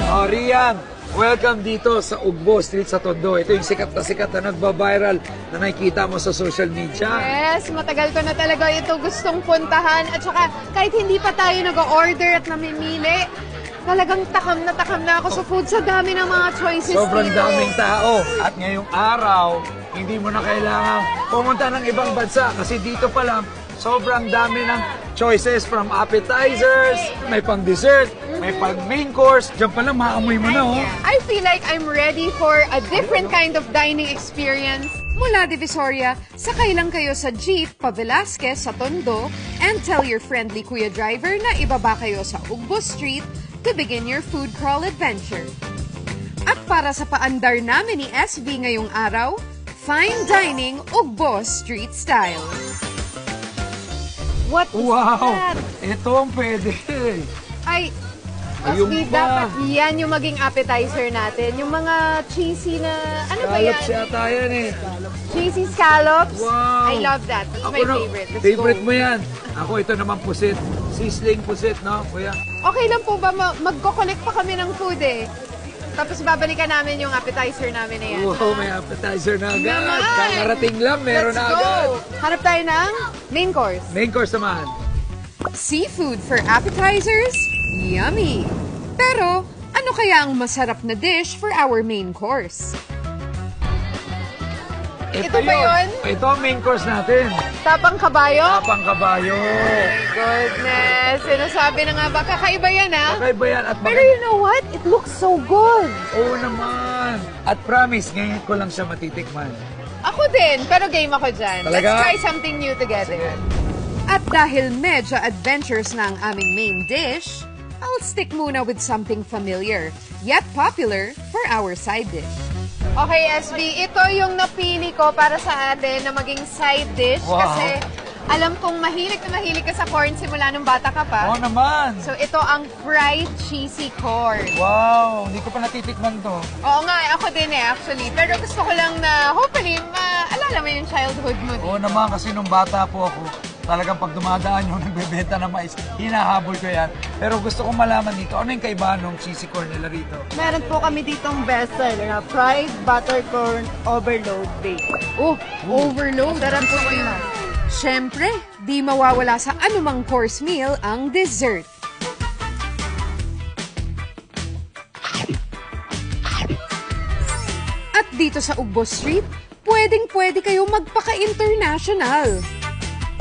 Oh, Rian, welcome dito sa Ugbo Street sa Tondo. Ito yung sikat na nagba-viral na nakikita mo sa social media. Yes, matagal ko na talaga ito gustong puntahan. At saka kahit hindi pa tayo nag-order at namimili, talagang takam na ako sa food. Sa dami ng mga choices Sobrang dito. daming tao. At ngayong araw, hindi mo na kailangan pumunta ng ibang bansa kasi dito pa lang, sobrang dami ng choices from appetizers, may pang dessert, may pang main course. Diyan pa lang, maamoy mo na, oh. I feel like I'm ready for a different kind of dining experience. Mula Divisoria, sakay lang kayo sa jeep pa Velasquez sa Tondo and tell your friendly kuya driver na ibaba kayo sa Ugbo Street to begin your food crawl adventure. At para sa paandar namin ni SB ngayong araw, fine dining Ugbo Street Style. What is that? Ito ang pwede. Ay, Ayun SB, pa. dapat yan yung maging appetizer natin. Yung mga cheesy na, ano ba yan? Scallops yata yan eh. Cheesy scallops. Wow. I love that. It's my favorite. Let's Favorite go. mo yan. Ako, ito naman pusit. Sizzling pusit, no, kuya? Okay lang po ba magko-collect pa kami ng food eh. Tapos babalikan namin yung appetizer namin na yan. Wow, may appetizer na agad. Naman. Kakarating lang, meron Let's na agad. go! Hanap tayo ng main course. Main course naman. Seafood for appetizers? Yummy! Pero, ano kaya ang masarap na dish for our main course? Ito ba yun? Ito ang main course natin. Tapang kabayo? Tapang kabayo. Goodness! Sinasabi na nga ba? Kakaiba yan ah. Kakaiba yan. At Pero you know what? It looks so good. Oo naman. At promise, ngayon ko lang siya matitikman. Ako din, pero game ako dyan. Talaga? Let's try something new together. At dahil medyo adventurous na ang aming main dish, I'll stick muna with something familiar, yet popular for our side dish. Okay, SB, ito yung napili ko para sa atin na maging side dish. Wow. Kasi alam kong mahilig na mahilig ka sa corn simula nung bata ka pa. Oo naman. So ito ang fried cheesy corn. Wow, hindi ko pa natitikman to. Oo nga, ako din eh actually. Pero gusto ko lang na hopefully maalala mo yung childhood mo. Oo naman, kasi nung bata po ako, talagang pag dumadaan yung nagbebenta ng mais, hinahabol ko yan. Pero gusto kong malaman dito, ano yung kaibahan ng cheesy corn nila rito? Meron po kami ditong bestseller na fried buttercorn overload bake. Oh, overload. Sarap po yun. Siyempre, di mawawala sa anumang course meal ang dessert. At dito sa Ugbo Street, pwedeng-pwede kayo magpaka-international.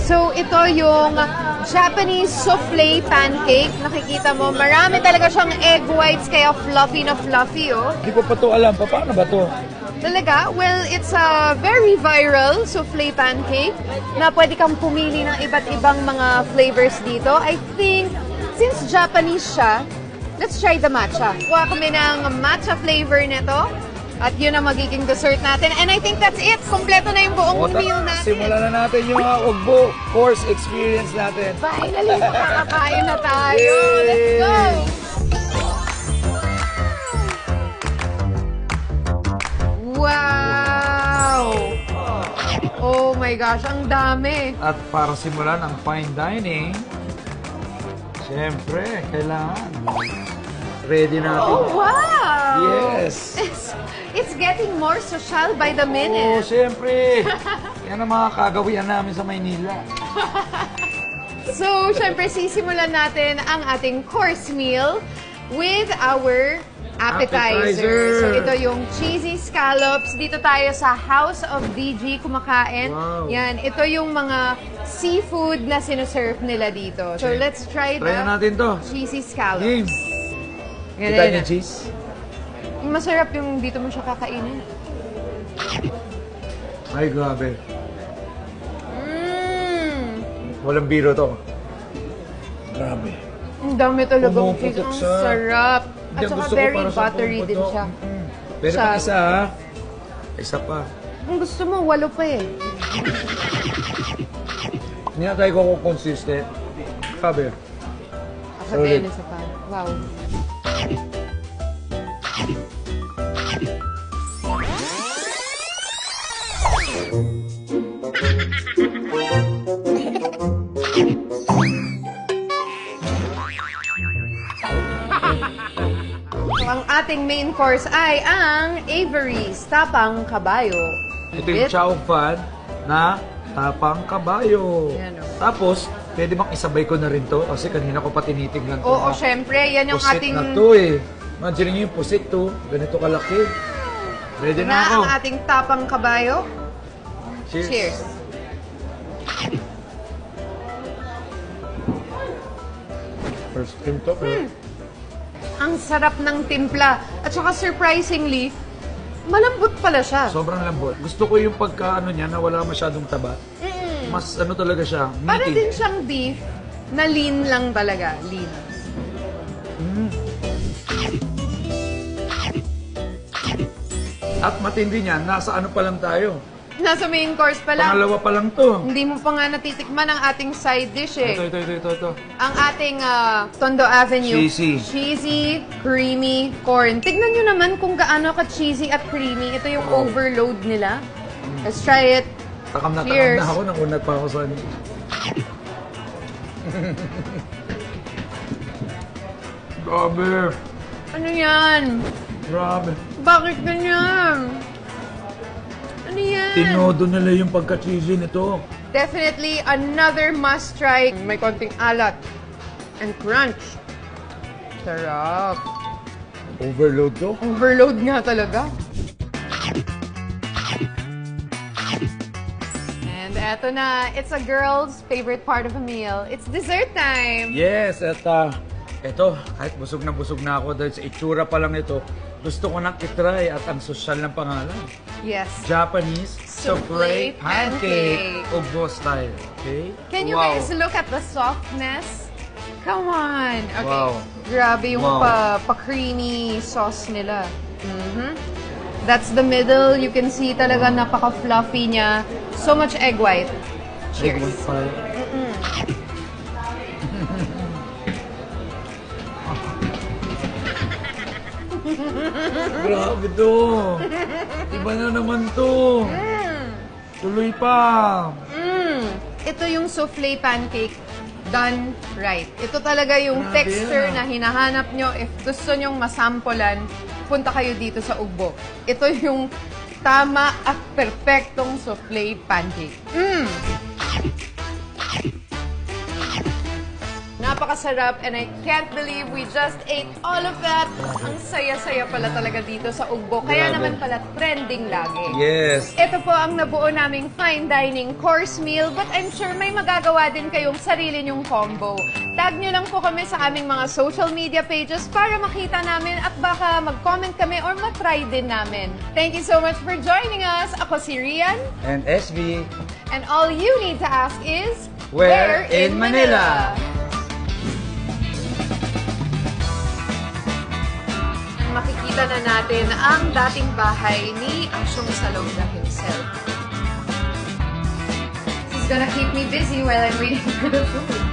So, ito yung Japanese souffle pancake. Nakikita mo, marami talaga siyang egg whites, kaya fluffy na fluffy, oh. Hindi ko pa to alam. Paano ba to? Talaga? Well, it's a very viral souffle pancake na pwede kang pumili ng iba't ibang mga flavors dito. I think, since Japanese siya, let's try the matcha. Kuha kami ng matcha flavor nito. At yun ang magiging dessert natin. And I think that's it. Kompleto na yung buong meal natin. Simulan na natin yung Ugbo course experience natin. Finally, makakakain na tayo. Let's go! Wow! Oh my gosh, ang dami. At para simulan ang fine dining, siyempre, kailangan ready natin. Oh, wow! Yes! It's getting more social by the Oo, minute. siyempre. Yan ang mga kagawian namin sa Maynila. So, syempre, sisimulan natin ang ating course meal with our appetizer. So, ito yung cheesy scallops. Dito tayo sa House of DG kumakain. Wow. Yan, ito yung mga seafood na sinuserve nila dito. So, let's try Try na the natin to. cheesy scallops. Game. Ganun Kita na. niyo cheese? Masarap yung dito mo siya kakainin. Ay, grabe. Mmm! Walang biro to. Grabe. Ang dami talagang cheese. Pumuputok Ang siya. sarap. At Hindi, saka gusto ko very para sa buttery din pumuputok. siya. Pero Siya. pang isa ha. Isa pa. Kung gusto mo, 8 pa eh. Hindi na tayo ko consistent. Sabi. Ako Solid. din, isa pa. Wow. So, ang ating main course ay ang Avery's Tapang Kabayo. Ito yung chow fan na tapang kabayo. Yan, oh. Tapos, pwede bang isabay ko na rin to? Kasi kanina ko pa tinitignan to. Oo, syempre. Yan yung pusit ating... na to eh. Imagine nyo yung pusit to. Ganito kalaki. Ready na ako. ang ating Tapang Kabayo. Cheers. Cheers. First time to. Ang sarap ng timpla. At saka surprisingly, malambot pala siya. Sobrang lambot. Gusto ko yung pagka niya na wala masyadong taba. Mas ano talaga siya, Para meaty. din siyang beef na lean lang talaga. Lean. At matindi niyan, nasa ano pa lang tayo. Nasa main course pa lang. Pangalawa pa lang to. Hindi mo pa nga natitikman ang ating side dish eh. Ito. Ang ating Tondo Avenue. Cheesy. Cheesy, creamy corn. Tignan nyo naman kung gaano ka-cheesy at creamy. Ito yung overload nila. Let's try it. Takam na Cheers. ako nang unat pa ako sa ano. Grabe. Ano yan? Grabe. Bakit ganyan? Ano yan? Tinodo nila yung pagka-cheesy nito. Definitely another must try. May konting alat and crunch. Sarap. Overload to. Overload nga talaga. And eto na, it's a girl's favorite part of a meal. It's dessert time. Yes, at eto, kahit busog na ako dahil sa itsura pa lang ito, gusto ko nang itry at ang sosyal ng pangalan. Yes. Japanese souffle Souffle pancake. pancake. Ugbo style. Okay? Can you Wow. guys look at the softness? Come on. Okay. Wow. Grabe yung Wow. pa-creamy sauce nila. That's the middle. You can see talaga napaka-fluffy niya. So much egg white. Cheers. Grabe to. Iba na naman to. Tuloy pa. Ito yung souffle pancake done right. Ito talaga yung Grabe texture yan. na hinahanap nyo. If gusto nyong masampolan, punta kayo dito sa Ugbo. Ito yung tama at perfectong souffle pancake. Napakasarap and I can't believe we just ate all of that. Ang saya-saya pala talaga dito sa Ugbo. Kaya Grabe. naman pala trending lagi. Yes. Ito po ang nabuo naming fine dining course meal, but I'm sure may magagawa din kayong sarili nyong combo. Tag nyo lang po kami sa aming mga social media pages para makita namin at baka mag-comment kami or matry din namin. Thank you so much for joining us. Ako si Rian, And SB. and all you need to ask is, Where in Manila? Makikita na natin ang dating bahay ni Asyong Salonga himself. He's gonna keep me busy while I'm waiting for the food.